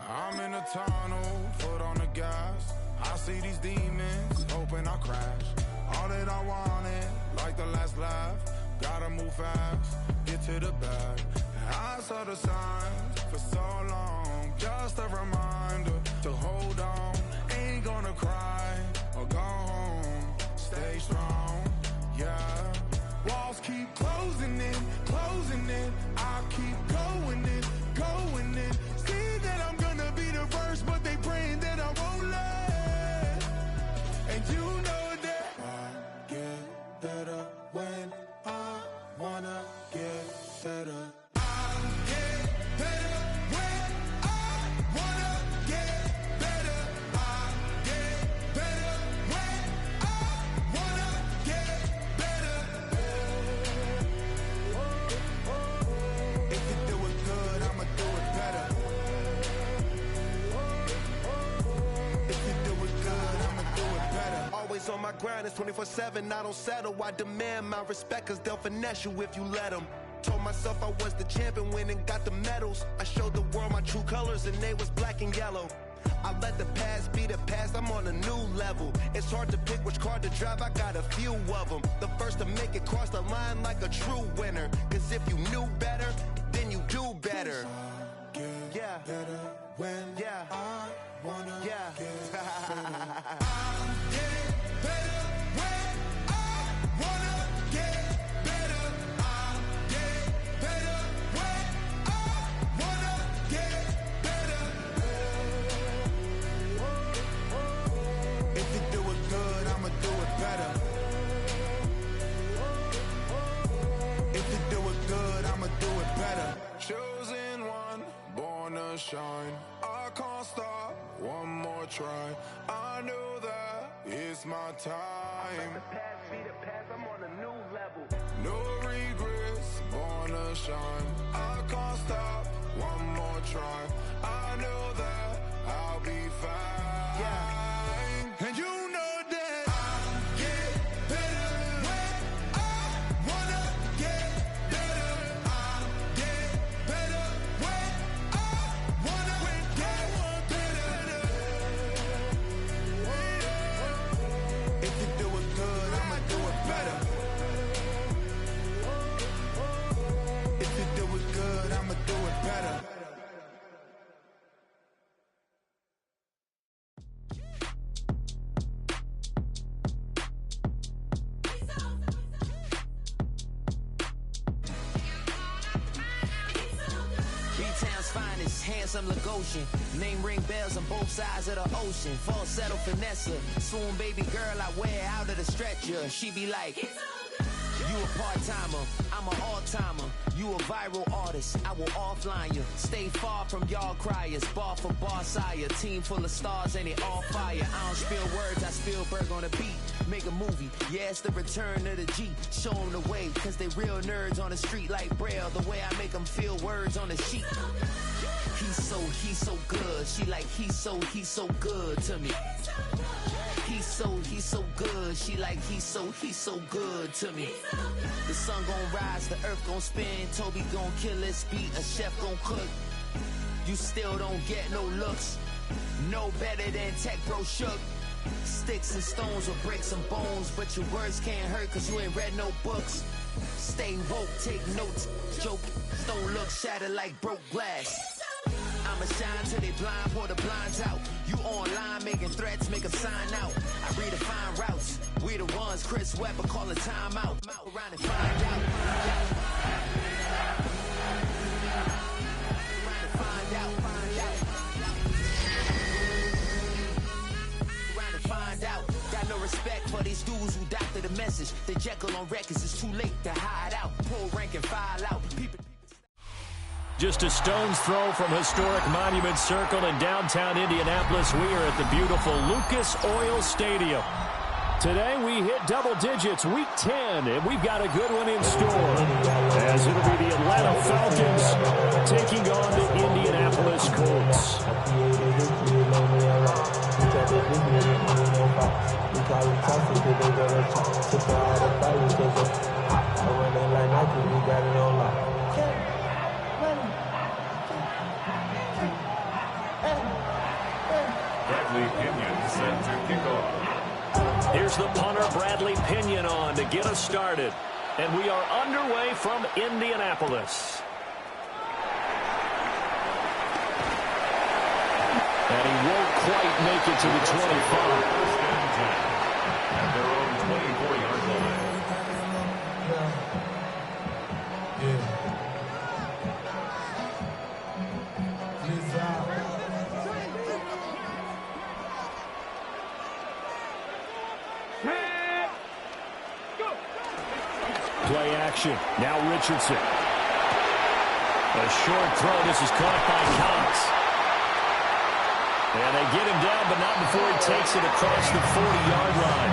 I'm in a tunnel, foot on the gas. I see these demons, hoping I crash. All that I wanted, like the last laugh. Gotta move fast, get to the bag. I saw the signs for so long. Just a reminder to hold on. Ain't gonna cry or go home. Stay strong, yeah. Walls keep closing in, closing in. I keep going in, going in. See that I'm gonna be the first, but they praying that I won't let. And you know that I get better when I wanna get better. On my grind, it's 24/7, I don't settle. I demand my respect, cause they'll finesse you if you let them. Told myself I was the champion, went and got the medals. I showed the world my true colors and they was black and yellow. I let the past be the past, I'm on a new level. It's hard to pick which car to drive, I got a few of them. The first to make it cross the line like a true winner. Cause if you knew better, then you do better. Yeah, better when I wanna get better. Shine, I can't stop, one more try. I know that it's my time. The past be the past, I'm on a new level. No regrets, born to shine. I can't stop, one more try. I know that I'll be fine. Yeah. And you know that I'll get better when I wanna get better. I'll get better when if you do it good, I'ma do it better. If you do it good, I'ma do it better. B-Town's finest, handsome Lagosian. Name ring bells on both sides of the ocean. Falsetto finesse, swoon baby girl I wear out of the stretcher. She be like, you a part-timer, I'm an all-timer. You a viral artist, I will offline you. Stay far from y'all criers, bar for bar sire. Team full of stars and it all fire. I don't spill words, I Spielberg on the beat. Make a movie, yeah, it's the return of the G. Show them the way, cause they real nerds on the street like Braille. The way I make them feel words on the sheet. He's so good. She like, he's so good to me. He's so good. She like, he's so good to me. The sun gon' rise, the earth gon' spin. Toby gon' kill this beat, a chef gon' cook. You still don't get no looks. No better than Tech Bro Shook. Sticks and stones will break some bones, but your words can't hurt cause you ain't read no books. Stay woke, take notes, joke. Don't look shattered like broke glass. I'ma shine till they blind, pour the blinds out. You online making threats, make them sign out. I redefine routes. We the ones Chris Webber call a timeout. Around and find out. Got no respect for these dudes who doctor the message. The Jekyll on records, it's too late to hide out. Pull rank and file out. People. Just a stone's throw from historic Monument Circle in downtown Indianapolis. We are at the beautiful Lucas Oil Stadium. Today we hit double digits, week 10, and we've got a good one in store. As it'll be the Atlanta Falcons taking on the Indianapolis Colts. Bradley Pinion set to kick off. Here's the punter, Bradley Pinion, on to get us started. And we are underway from Indianapolis. And he won't quite make it to the 25. At their own 24-yard line. Play action. Now Richardson. A short throw. This is caught by Cox. And they get him down, but not before he takes it across the 40-yard line.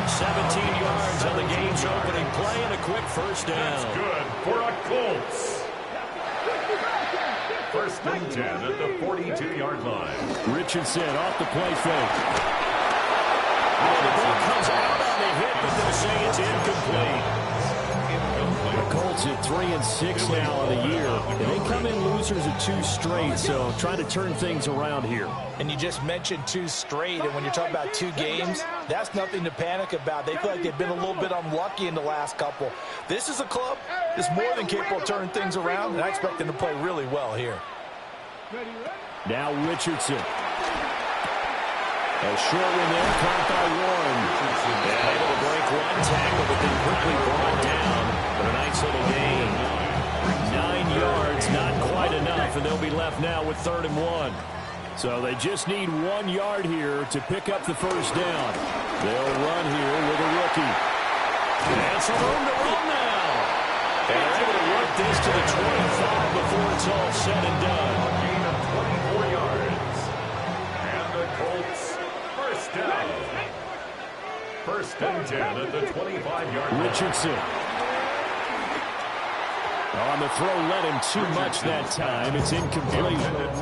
17 yards on the game's opening play and a quick first down. That's good for a Colts. First and 10 at the 42-yard line. Richardson off the play fake. Oh, the ball comes out on the hit, but they'll say it's incomplete. The Colts at 3-6 now on the year. And they come in losers of 2 straight, so trying to turn things around here. And you just mentioned 2 straight, and when you're talking about 2 games, that's nothing to panic about. They feel like they've been a little bit unlucky in the last couple. This is a club that's more than capable of turning things around, and I expect them to play really well here. Now Richardson. A short one there, caught by Warren. Yeah, able to break one tackle, but then quickly brought down. But a nice little gain. 9 yards, not quite enough, and they'll be left now with 3rd and 1. So they just need 1 yard here to pick up the first down. They'll run here with a rookie. And some room to run now. And they're able to work this to the 25 before it's all said and done. Gain of 24 yards. And the Colts first down. First and 10 at the 25-yard line. Richardson. On the throw, led him too much that time. It's incomplete. It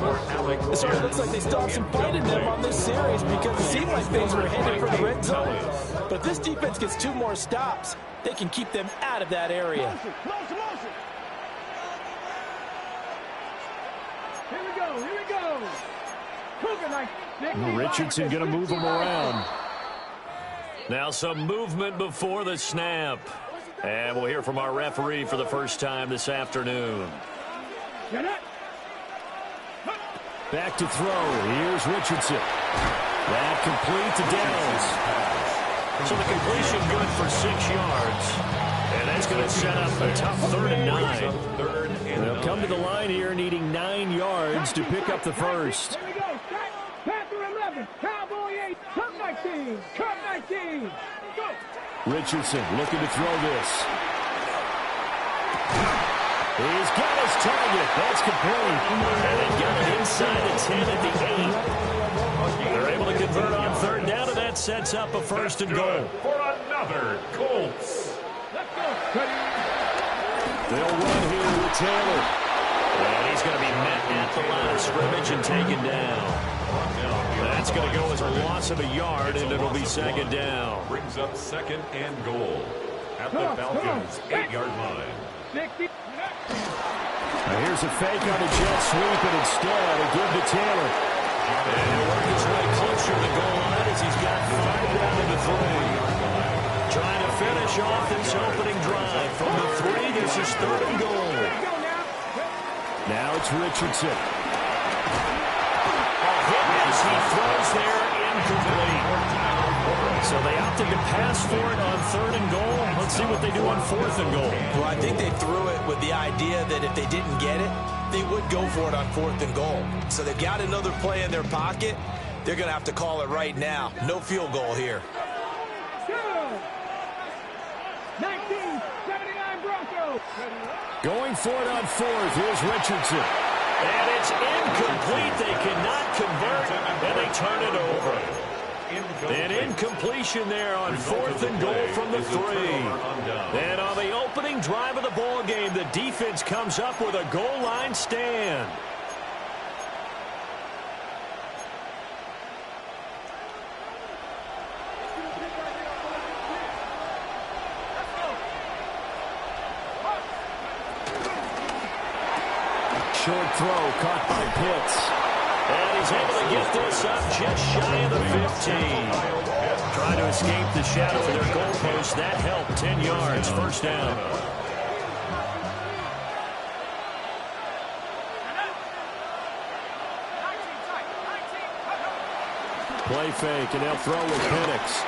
sort of looks like they still have some fight in them on this series because it seemed like things were headed for the red zone. But if this defense gets 2 more stops, they can keep them out of that area. Here we go. Richardson going to move him around. Now some movement before the snap. And we'll hear from our referee for the first time this afternoon. Back to throw. Here's Richardson. That complete to Downs. So the completion good for 6 yards. And that's going to set up a tough 3rd and 9. They'll come to the line here needing 9 yards to pick up the first. Here we go. Panther 11. Cowboy 8. Cup 19. Cup 19. Go. Richardson looking to throw this. He's got his target. That's complete. And they got it inside the 10 at the 8. They're able to convert on 3rd down, and that sets up a 1st and goal. For another Colts. Let's go. They'll run here with Taylor. And he's going to be met at the line of scrimmage and taken down. That's going to go as a loss of a yard, and it'll be 2nd down. Brings up 2nd and goal at the Falcons' 8-yard line. Now here's a fake on a jet sweep, and instead a give to Taylor. And he'll work his way closer to the goal line as he's got 5 down to the 3. Trying to finish off this opening drive from the 3. This is 3rd and goal. Now it's Richardson. He throws there, incomplete. So they opted to pass for it on 3rd and goal. Let's see what they do on 4th and goal. Well, I think they threw it with the idea that if they didn't get it, they would go for it on 4th and goal. So they've got another play in their pocket. They're going to have to call it right now. No field goal here. 1979 Broncos. Going for it on 4th. Here's Richardson. And it's incomplete. They cannot convert, and they turn it over. An incompletion there on 4th and goal from the 3. And on the opening drive of the ball game, the defense comes up with a goal line stand. Short throw caught by Pitts. And he's able to get this up just shy of the 15. Trying to escape the shadow of their goalpost. That helped. 10 yards, first down. Play fake, and they'll throw with Penix.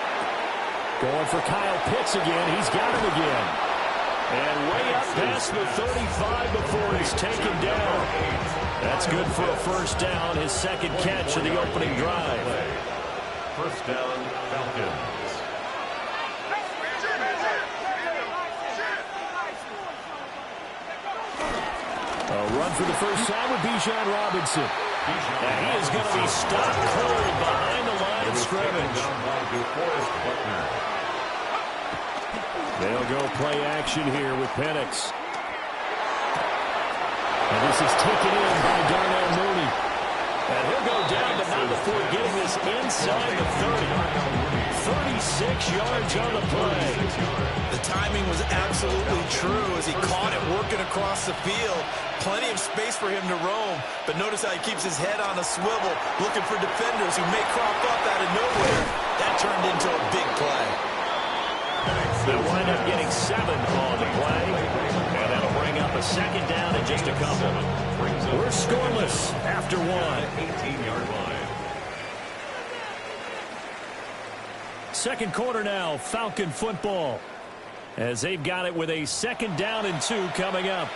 Going for Kyle Pitts again. He's got him again. And way up past the 35 before he's taken down. That's good for a first down, his second catch of the opening drive. First down, Falcons. A run for the first time with Bijan Robinson. And he is going to be stopped cold behind the line of scrimmage. They'll go play action here with Penix. And this is taken in by Darnell Mooney. And he'll go down, but not before getting this inside the 30. 36 yards on the play. The timing was absolutely true as he caught it working across the field. Plenty of space for him to roam, but notice how he keeps his head on a swivel, looking for defenders who may crop up out of nowhere. That turned into a big play. They'll wind up getting 7 on the play, and that'll bring up a second down in just a couple. We're scoreless after 1. 18-yard line. Second quarter now, Falcon football, as they've got it with a second down and 2 coming up.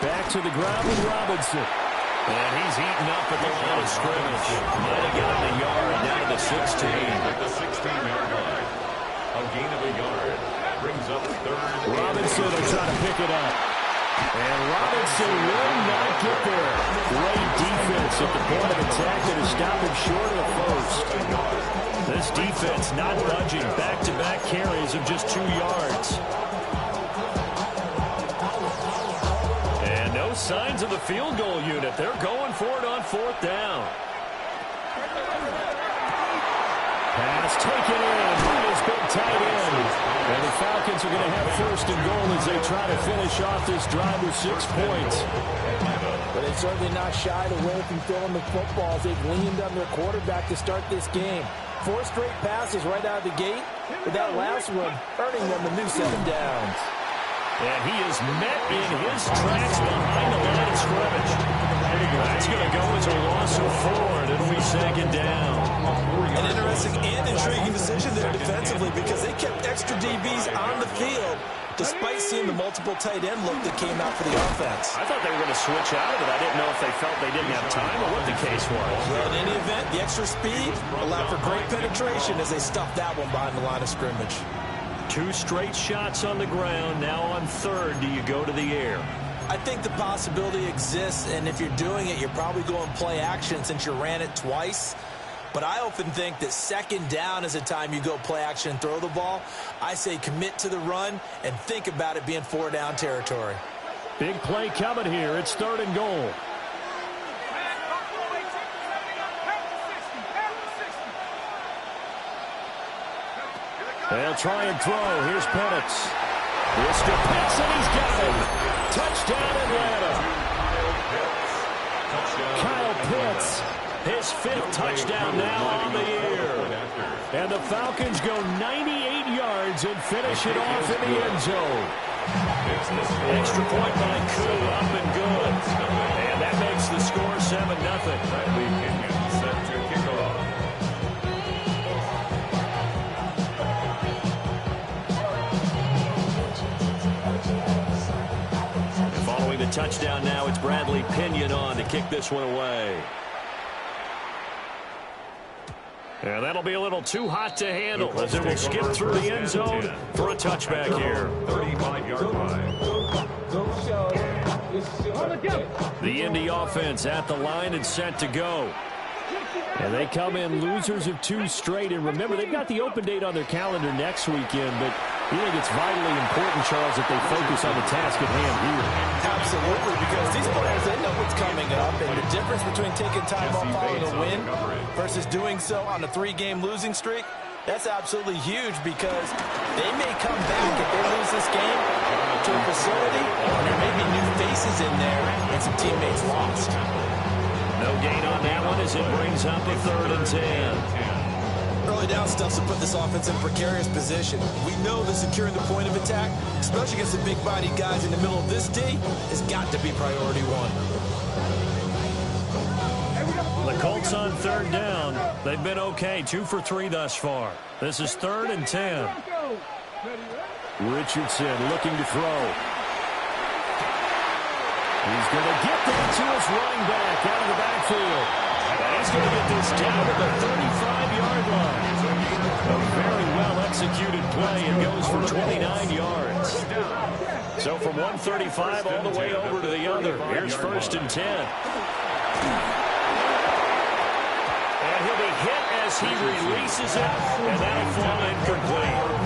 Back to the ground with Robinson. And he's eaten up at the line of scrimmage. Might have gotten a yard down to the 16. At the 16-yard line. A gain of a yard. Brings up third. Robinson will try to pick it up. And Robinson will not get there. Great defense at the point of attack that has stopped him short of the first. This defense not budging. Back-to-back carries of just 2 yards. No signs of the field goal unit. They're going for it on 4th down. Pass taken in by his big tight end. And the Falcons are going to have first and goal as they try to finish off this drive with 6 points. But they're certainly not shied away from throwing the football as they've leaned on their quarterback to start this game. 4 straight passes right out of the gate, with that last one earning them a new 7 downs. And he is met in his tracks behind the line of scrimmage. That's going to go as a loss of 4, and it'll be second down. An interesting and intriguing decision there defensively because they kept extra DBs on the field despite seeing the multiple tight end look that came out for the offense. I thought they were going to switch out of it. I didn't know if they felt they didn't have time or what the case was. Well, in any event, the extra speed allowed for great penetration as they stuffed that one behind the line of scrimmage. 2 straight shots on the ground. Now on 3rd, do you go to the air? I think the possibility exists, and if you're doing it, you're probably going play action since you ran it twice. But I often think that second down is a time you go play action and throw the ball. I say commit to the run and think about it being 4-down territory. Big play coming here. It's 3rd and goal. They'll try and throw. Here's Penix. This to Pitts, and he's got him. Touchdown, Atlanta. Kyle Pitts, his 5th touchdown now on the year. And the Falcons go 98 yards and finish it off in the end zone. Extra point by Koo, up and good. And that makes the score 7-0. Bradley Pinion set to kick off. Following the touchdown now, it's Bradley Pinion on to kick this one away. And that'll be a little too hot to handle as it will skip through the end zone for a touchback here. 35-yard line. The Indy offense at the line and set to go. And they come in losers of 2 straight. And remember, they've got the open date on their calendar next weekend, but you think it's vitally important, Charles, that they focus on the task at hand here. Absolutely, because these players, they know what's coming up, and the difference between taking time off following a win versus doing so on a 3-game losing streak, that's absolutely huge, because they may come back if they lose this game to a facility, and there may be new faces in there and some teammates lost. No gain on that one as it brings up a 3rd and 10. Early down stuff to put this offense in precarious position. We know that securing the point of attack, especially against the big-bodied guys in the middle of this D, has got to be priority 1. The Colts on 3rd down. They've been okay, 2 for 3 thus far. This is 3rd and 10. Richardson looking to throw. He's going to get that to his running back out of the backfield. He's going to get this down to the 35-yard line. A very well-executed play. It goes for 29 yards. So from 135 all the way over to the other. Here's 1st and 10. And he'll be hit as he releases it, and that'll fall incomplete.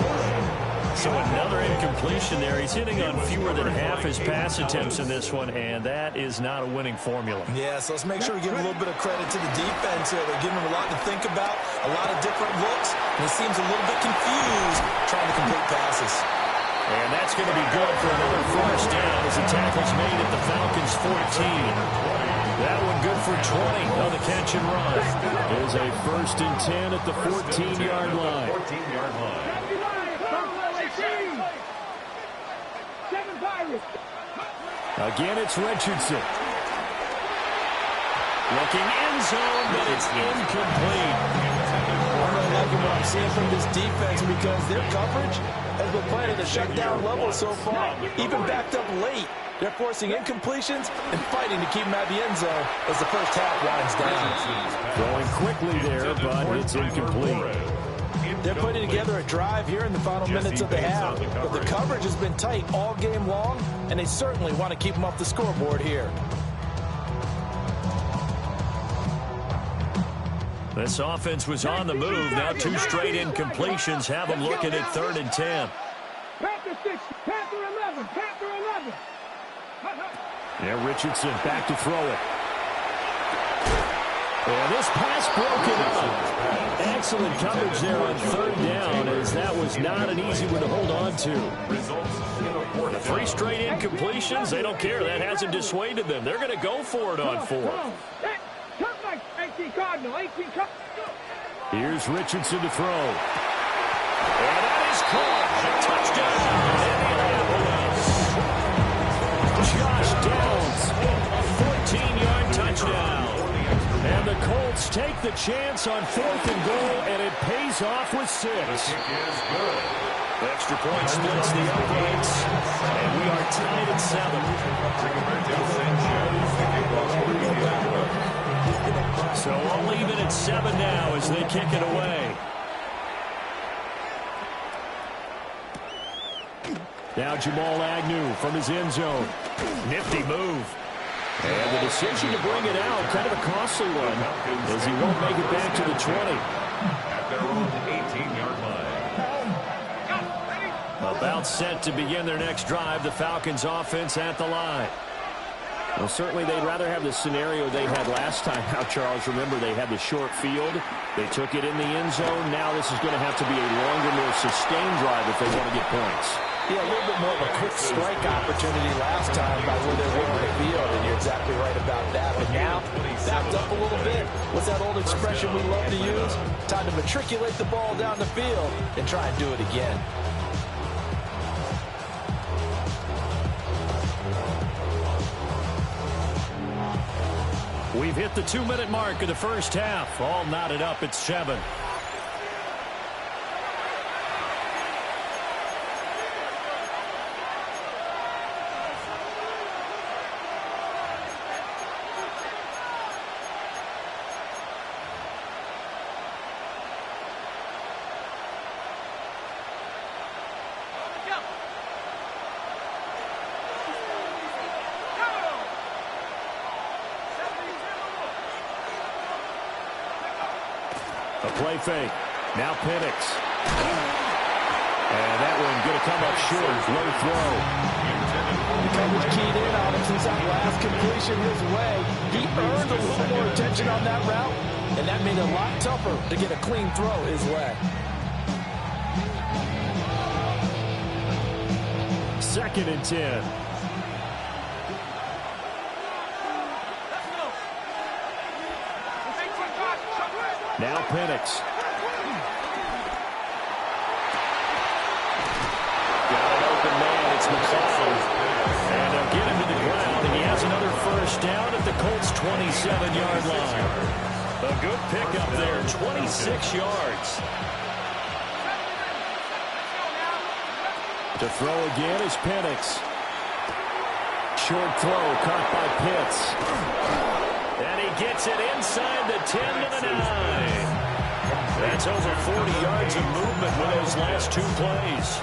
So another incompletion there. He's hitting on fewer than half his pass attempts in this one, and that is not a winning formula. Yeah, so let's make sure we give him a little bit of credit to the defense here. They're giving him a lot to think about, a lot of different looks, and he seems a little bit confused trying to complete passes. And that's going to be good for another 1st down as the tackle's made at the Falcons' 14. That one good for 20 on the catch and run. There's a 1st and 10 at the 14-yard line. Again, it's Richardson. Looking end zone, but it's incomplete. I'm really liking what I'm seeing from this defense, because their coverage has been playing at a shutdown level so far, even backed up late. They're forcing incompletions and fighting to keep them at the end zone as the first half winds down. Throwing quickly there, but it's incomplete. They're putting together a drive here in the final minutes of the half, but the coverage has been tight all game long, and they certainly want to keep them off the scoreboard here. This offense was on the move. Now 2 straight incompletions have them looking at 3rd and 10. Panther 6, Panther 11, Panther 11. Yeah, Richardson back to throw it. And this pass broken up. Excellent coverage there on 3rd down, as that was not an easy one to hold on to. 3 straight incompletions, they don't care. That hasn't dissuaded them. They're going to go for it on 4th. Here's Richardson to throw. And that is caught. Touchdown, Indianapolis. Josh Downs, a 14-yard touchdown. And the Colts take the chance on 4th and goal, and it pays off with 6. Extra point splits the uprights, and we are tied at 7. So all even at 7 now as they kick it away. Now Jamal Agnew from his end zone. Nifty move. And the decision to bring it out, kind of a costly one, as he won't make it back to the 20. At their own 18-yard line. About set to begin their next drive, the Falcons offense at the line. Well, certainly they'd rather have the scenario they had last time. Now, Charles, remember, they had the short field. They took it in the end zone. Now this is going to have to be a longer, more sustained drive if they want to get points. Yeah, a little bit more of a quick strike opportunity last time by where they were on the field, and you're exactly right about that. But now, backed up a little bit. What's that old expression we love to use? Time to matriculate the ball down the field and try and do it again. We've hit the 2-minute mark of the first half. All knotted up at 7. A play fake. Now Penix. And that one going to come up short. Low throw. The coverage keyed in on him since that last completion his way. He earned a little more attention on that route, and that made it a lot tougher to get a clean throw his way. Second and 10. Now Penix. Got an open man. It's McCloud. And they'll get him to the ground. And he has another first down at the Colts' 27-yard line. A good pickup there. 26 yards. To throw again is Penix. Short throw caught by Pitts. And he gets it inside the 10 to the 9. That's over 40 yards of movement with those last two plays.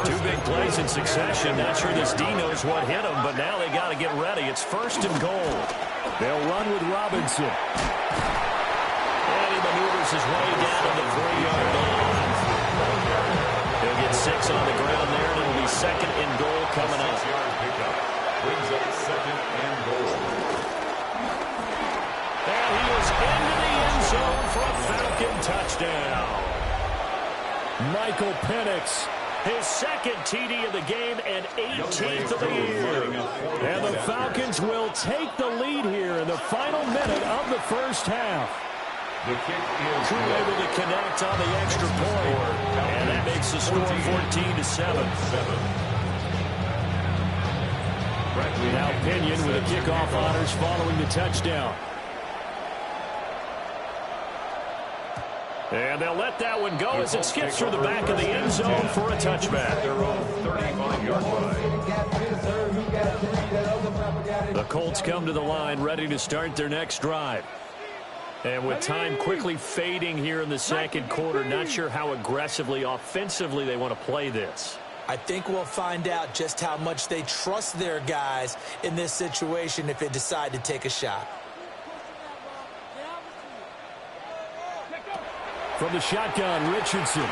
Two big plays in succession. Not sure this D knows what hit him, but now they got to get ready. It's first and goal. They'll run with Robinson. And he maneuvers his way down to the 3-yard line. He'll get 6 on the ground there, and it'll be second and goal coming up. Brings up second and goal. And he is into the end zone for a Falcon touchdown. Michael Penix, his second TD of the game and 18th of the year. And the Falcons will take the lead here in the final minute of the first half. The kick is Crew able to connect on the extra point. And that makes the score 14-7. Now Pinion with a kickoff honors following the touchdown. And they'll let that one go as it skips through the back of the end zone for a touchback. their own 35-yard line. The Colts come to the line ready to start their next drive. And with time quickly fading here in the second quarter, not sure how aggressively, offensively they want to play this. I think we'll find out just how much they trust their guys in this situation if they decide to take a shot. From the shotgun, Richardson. Oh,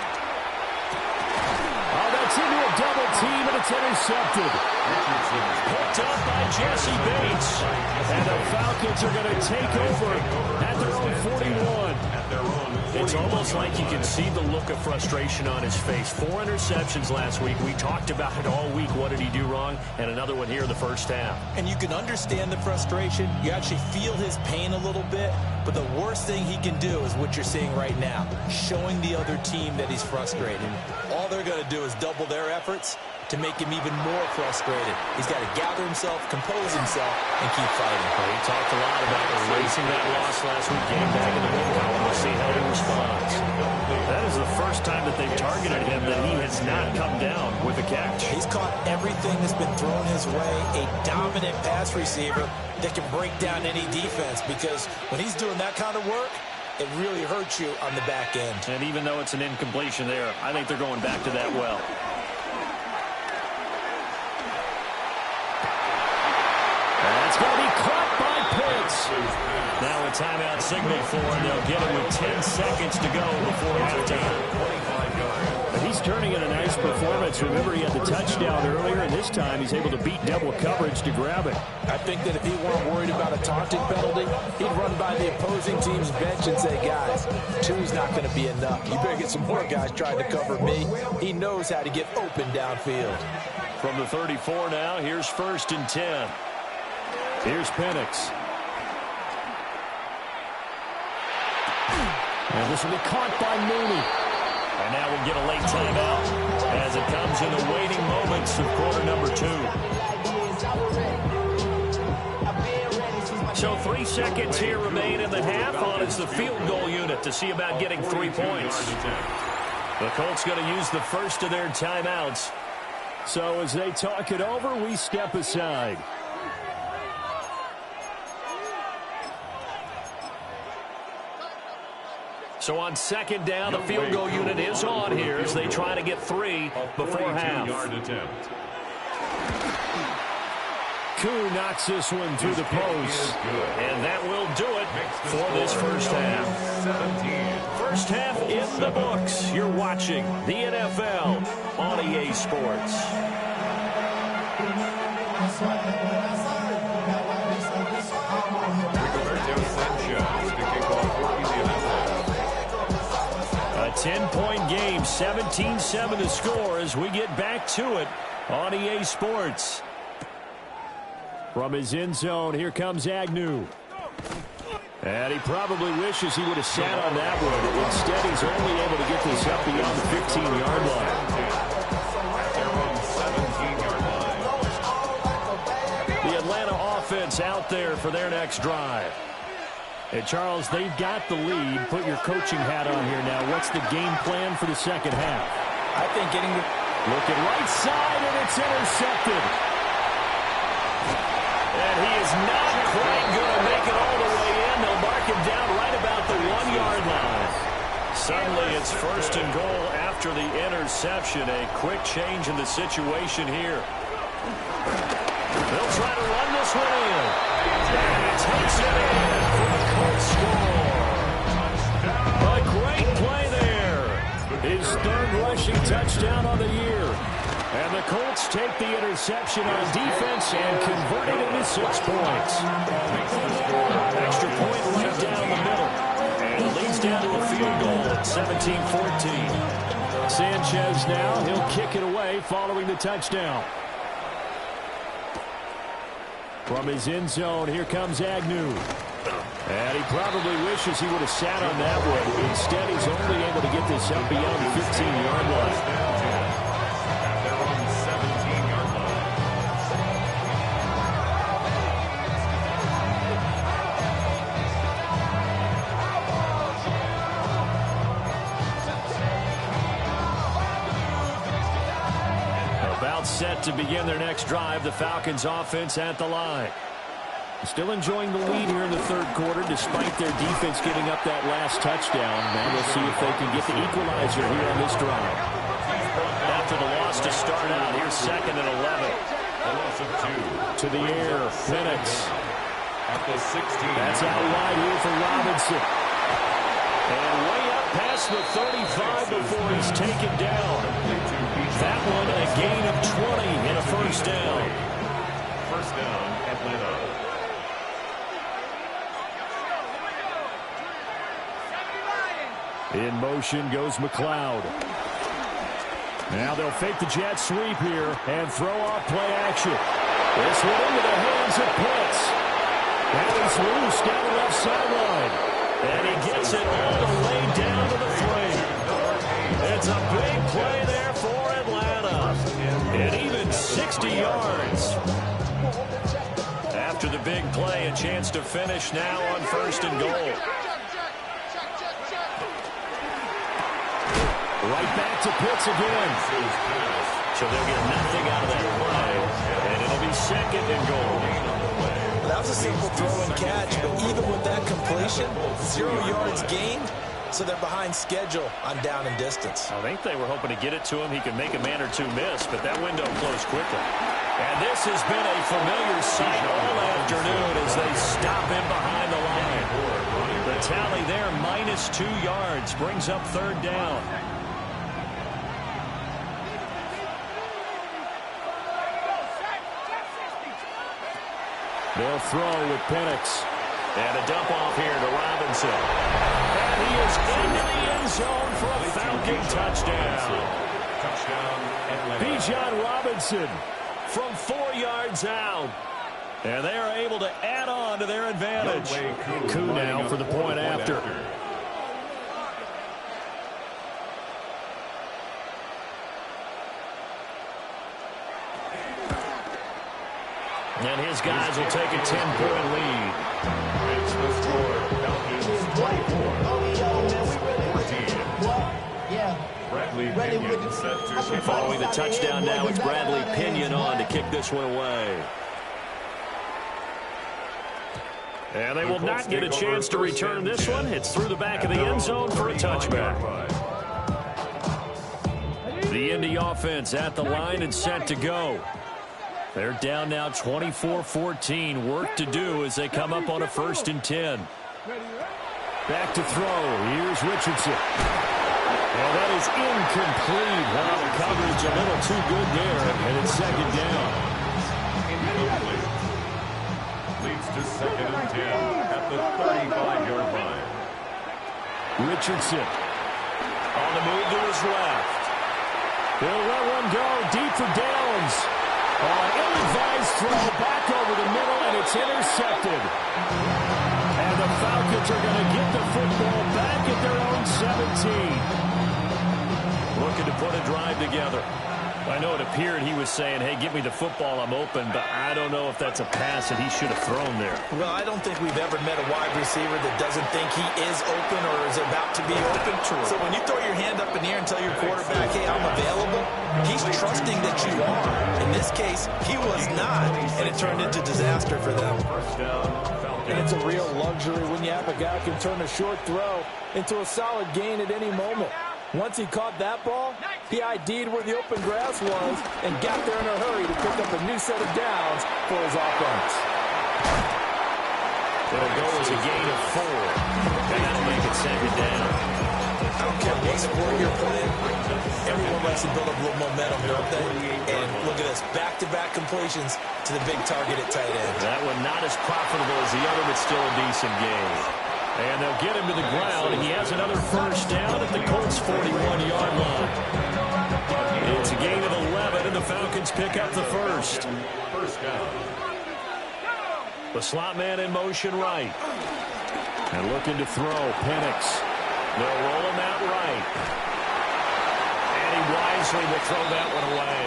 that's into a double team, and it's intercepted. Picked up by Jesse Bates. And the Falcons are going to take over at their own 41. It's almost like you can see the look of frustration on his face. 4 interceptions last week. We talked about it all week. What did he do wrong? And another one here in the first half. And you can understand the frustration. You actually feel his pain a little bit. But the worst thing he can do is what you're seeing right now, showing the other team that he's frustrated. All they're going to do is double their efforts to make him even more frustrated. He's got to gather himself, compose himself, and keep fighting. Well, we talked a lot about erasing that loss last week, getting back in the win column. We'll see how he responds. That is the first time that they've targeted him that he has not come down with a catch. He's caught everything that's been thrown his way, a dominant pass receiver that can break down any defense, because when he's doing that kind of work, it really hurts you on the back end. And even though it's an incompletion there, I think they're going back to that well. That's going to be caught by Pitts. Now a timeout signal for him. They'll get him with 10 seconds to go before halftime. But he's turning in a nice performance. Remember, he had the touchdown earlier, and this time he's able to beat double coverage to grab it. I think that if he weren't worried about a taunting penalty, he'd run by the opposing team's bench and say, guys, 2's not going to be enough. You better get some more guys trying to cover me. He knows how to get open downfield. From the 34 now, here's first and 10. Here's Penix. And this will be caught by Mooney. And now we'll get a late timeout as it comes in the waiting moments of quarter number 2. So 3 seconds here remain in the half on as the field goal unit to see about getting 3 points. The Colts going to use the first of their timeouts. So as they talk it over, we step aside. So on second down, the field goal unit is on here as they try to get 3 before half. Koo knocks this one through the post. And that will do it for this first half. First half in the books. You're watching the NFL on EA Sports. A 10-point game, 17-7 the score as we get back to it on EA Sports. From his end zone, here comes Agnew. And he probably wishes he would have sat on that one. Instead, he's only able to get this up beyond the 15-yard line. The Atlanta offense out there for their next drive. And, Charles, they've got the lead. Put your coaching hat on here now. What's the game plan for the second half? I think getting the... Looking right side, and it's intercepted. And he is not quite going to make it all the way in. They'll mark him down right about the 1-yard line. Suddenly it's first and goal after the interception. A quick change in the situation here. They'll try to run this one in. And he takes it in for the Colts score. A great play there. His third rushing touchdown on the year. And the Colts take the interception on defense and convert it into 6 points. Extra point right down the middle. And it leads down to a field goal at 17-14. Sanchez now, he'll kick it away following the touchdown. From his end zone, here comes Agnew. And he probably wishes he would have sat on that one. Instead, he's only able to get this up beyond the 15-yard line. Set to begin their next drive. The Falcons offense at the line. Still enjoying the lead here in the third quarter despite their defense giving up that last touchdown. Now we'll see if they can get the equalizer here on this drive. After the loss to start out, here's 2nd and 11. To the air, Penix. That's out wide here for Robinson. And way up past the 35 before he's taken down. That one a gain of 20 and a first down. First down, Atlanta. In motion goes McLeod. Now they'll fake the jet sweep here and throw off play action. This one into the hands of Pitts. Now he's loose down the left sideline. And he gets it all the way down to the 3. It's a big play there for Atlanta. And even 60 yards. After the big play, a chance to finish now on 1st and goal. Right back to Pitts again. So they'll get nothing out of that play. And it'll be 2nd and goal. That was a simple throw and catch, but even with that completion, 0 yards gained. So they're behind schedule on down and distance. I think they were hoping to get it to him. He could make a man or two miss, but that window closed quickly. And this has been a familiar sight all afternoon as they stop him behind the line. The tally there, -2 yards, brings up 3rd down. They'll throw with Penix. And a dump off here to Robinson. And he is into the end zone for a Falcon touchdown. Bijan Robinson from 4 yards out. And they are able to add on to their advantage. Koo now for the point after. And his guys will take a 10-point lead. It's the score. Falcons 24. Bradley Pinion set to following the touchdown now, it's Bradley Pinion on to kick this one away. And they will not get a chance to return this one. It's through the back of the end zone for a touchback. The Indy offense at the line and set to go. They're down now 24-14. Work to do as they come up on a 1st and 10. Back to throw. Here's Richardson. Well, that is incomplete. Well, the coverage a little too good there, and it's 2nd down. Leads to 2nd and 10 at the 35-yard line. Richardson on the move to his left. He'll let one go deep for Downs. Ill-advised throw back over the middle, and it's intercepted. And the Falcons are going to get the football back at their own 17. Looking to put a drive together. I know it appeared he was saying, hey, give me the football, I'm open, but I don't know if that's a pass that he should have thrown there. Well, I don't think we've ever met a wide receiver that doesn't think he is open or is about to be open. So when you throw your hand up in the air and tell your quarterback, hey, I'm available, he's trusting that you are. In this case, he was not, and it turned into disaster for them. And it's a real luxury when you have a guy who can turn a short throw into a solid gain at any moment. Once he caught that ball, he ID'd where the open grass was and got there in a hurry to pick up a new set of downs for his offense. It'll go as a gain of 4, and that'll make it 2nd down. I don't care what sport you're playing. Everyone likes to build up a little momentum, don't they? And look at this, back-to-back completions to the big target at tight end. That one not as profitable as the other, but still a decent gain. And they'll get him to the ground. He has another 1st down at the Colts' 41-yard line. It's a gain of 11, and the Falcons pick up the 1st. 1st down. The slot man in motion right. And looking to throw, Penix. They'll roll him out right. And he wisely will throw that one away.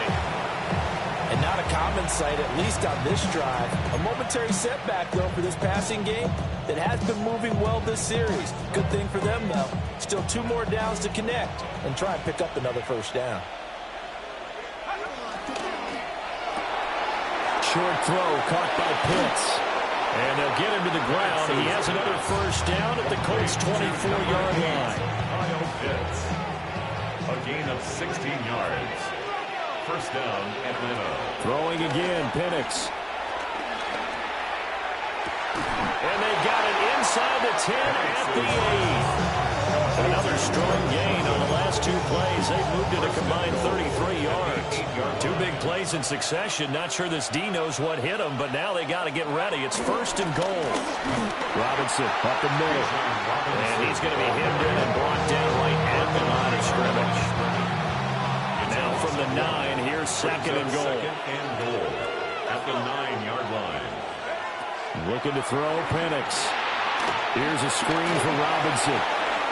And not a common sight, at least on this drive. A momentary setback, though, for this passing game that has been moving well this series. Good thing for them, though. Still 2 more downs to connect and try and pick up another 1st down. Short throw caught by Pitts. And they'll get him to the ground. He has another 1st down at the Colts' 24-yard line. Kyle Pitts. A gain of 16 yards. 1st down, Atlanta. Throwing again, Penix. And they've got it inside the 10 at the 8. Another strong gain on the last 2 plays. They've moved it a combined 33 yards. 2 big plays in succession. Not sure this D knows what hit him, but now they got to get ready. It's 1st and goal. Robinson up the middle. And he's going to be hemmed in and brought down right at the line of scrimmage. Now from the 9, here's 2nd and goal. 2nd and goal at the 9-yard line. Looking to throw, Penix. Here's a screen for Robinson.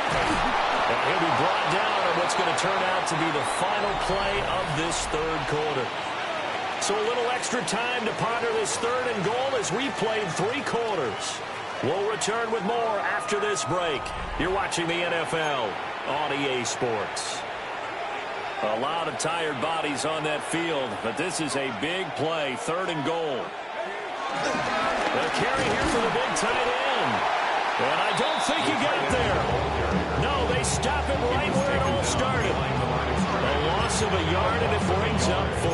And he'll be brought down on what's going to turn out to be the final play of this 3rd quarter. So a little extra time to ponder this 3rd and goal as we played 3 quarters. We'll return with more after this break. You're watching the NFL on EA Sports. A lot of tired bodies on that field, but this is a big play, 3rd and goal. The carry here for the big tight end. And I don't think he got there. No, they stop him right where it all started. A loss of a yard, and it brings up 4.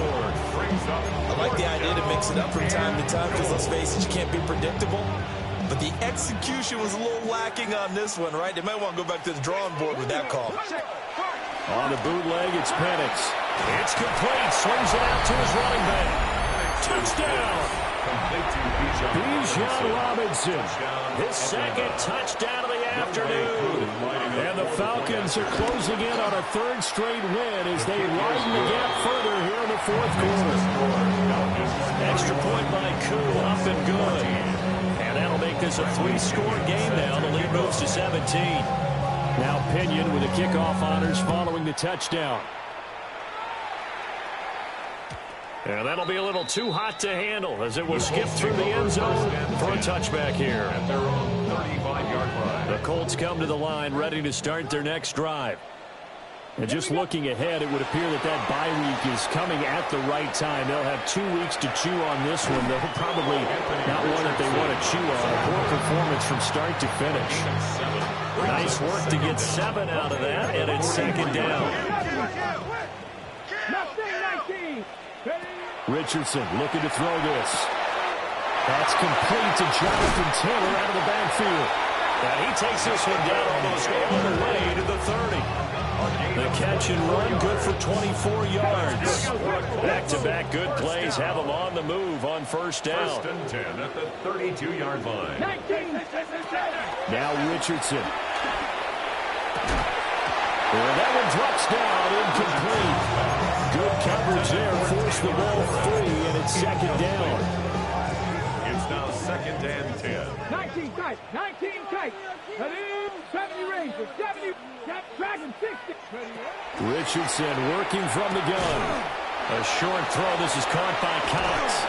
I like the idea to mix it up from time to time because, let's face it, you can't be predictable. But the execution was a little lacking on this one, right? They might want to go back to the drawing board with that call. On the bootleg, it's Penix. It's complete. Swings it out to his running back. Touchdown. Bijan Robinson. His 2nd touchdown of the afternoon. And the Falcons are closing in on a 3rd straight win as they widen the gap further here in the 4th quarter. Extra point by Koo, up and good. And that'll make this a 3-score game now. The lead moves to 17. Now Pinion with the kickoff honors following the touchdown. And that'll be a little too hot to handle as it will skip through the end zone for a touchback here. At their own 35-yard line. The Colts come to the line ready to start their next drive. And just looking ahead, it would appear that that bye week is coming at the right time. They'll have 2 weeks to chew on this one. They'll probably not one that they want to chew on. A poor performance from start to finish. Nice work to get 7 out of that, and it's 2nd down. Nothing 19. Ready? Richardson looking to throw this. That's complete to Jonathan Taylor out of the backfield. And he takes this one down almost all the way to the 30. The catch and run, good for 24 yards. Back-to-back good plays have them on the move on first down. First and 10 at the 32-yard line. Now Richardson. And that one drops down, incomplete. Good coverage there, forced the ball free, and it's second down. It's now second and 10. 19 tight, 19 tight. 70 Rangers, 70, Dragon 60. Richardson working from the gun. A short throw. This is caught by Cox.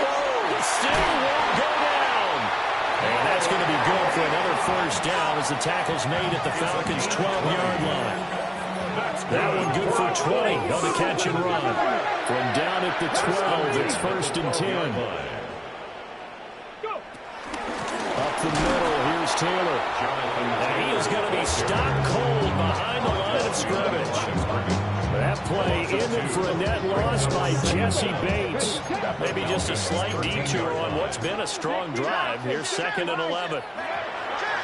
Whoa, still won't go down. And that's going to be good for another first down as the tackle's made at the Falcons' 12-yard line. That one good for 20 on the catch and run. From down at the 12, it's first and 10. Up the middle, here's Taylor. And he is going to be stopped cold behind the line of scrimmage. That play ended for a net loss by Jesse Bates. Maybe just a slight detour on what's been a strong drive. Here's second and 11.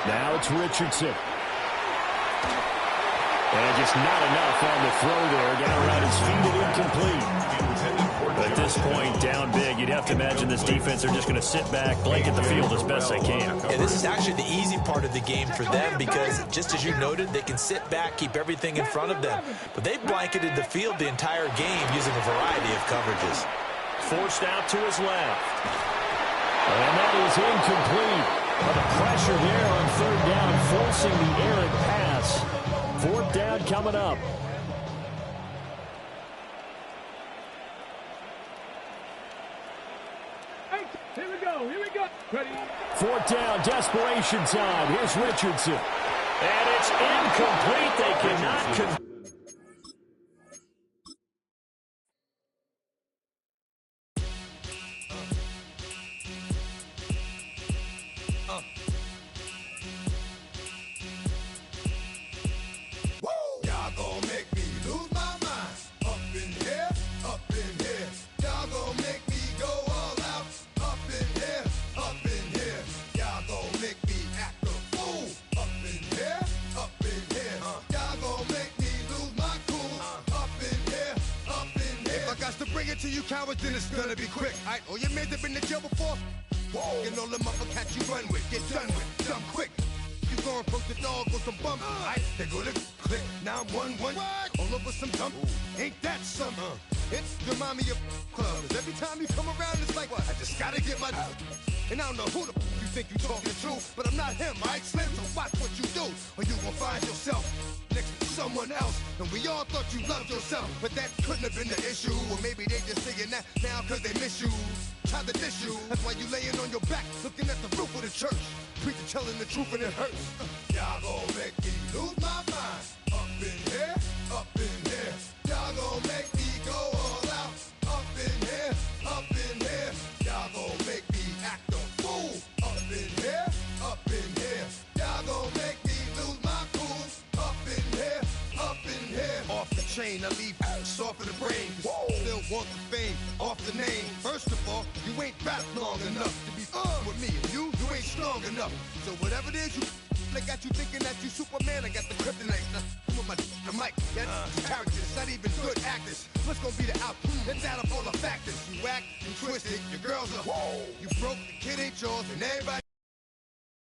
Now it's Richardson. And just not enough on the throw there. Down around his feet and incomplete. At this point, down big, you'd have to imagine this defense are just going to sit back, blanket the field as best they can. Yeah, this is actually the easy part of the game for them because, just as you noted, they can sit back, keep everything in front of them. But they've blanketed the field the entire game using a variety of coverages. Forced out to his left. And that is incomplete. The pressure there on third down, forcing the errant pass. Fourth down coming up. Here we go. Ready? Fourth down, desperation time. Here's Richardson. And it's incomplete. They cannot to you cowards, then it's gonna be quick. Alright, all your men have been to jail before? Whoa, and all them uppercats you run with, get done with, dumb quick. You go and poke the dog with some bump. Alright, they go to click, 911. All over some dump. Ain't that something? It's remind me of clubs. Every time you come around, it's like, what? I just gotta get my. And I don't know who the you think you talking to, but I'm not him, alright, Slim? So watch what you do, or you gon' find yourself next to someone else. And we all thought you loved yourself, but that couldn't have been the issue. Or maybe they just saying that now cause they miss you. Try to diss you, that's why you laying on your back, looking at the roof of the church. Preacher telling the truth and it hurts. Y'all gon' make me lose my mind. Up in here, up in here. Y'all gon' make me go all out. Up in here, up in here. Y'all gon' make me act a fool. Up in here, up in here. Y'all gon' make me lose my cool. Up in here, up in here. Off the chain, I leave soft in the brain. Still want the fame, off the name. First of all, you ain't rap long enough to be with me. And you ain't strong enough. So whatever it is you I got you thinking that you Superman, I got the kryptonite. Come on, the mic, that's characters, not even good actors. What's gonna be the outcome? Let's add up all the factors. You act, you twisted, your girls are, you broke, the kid ain't yours, and everybody.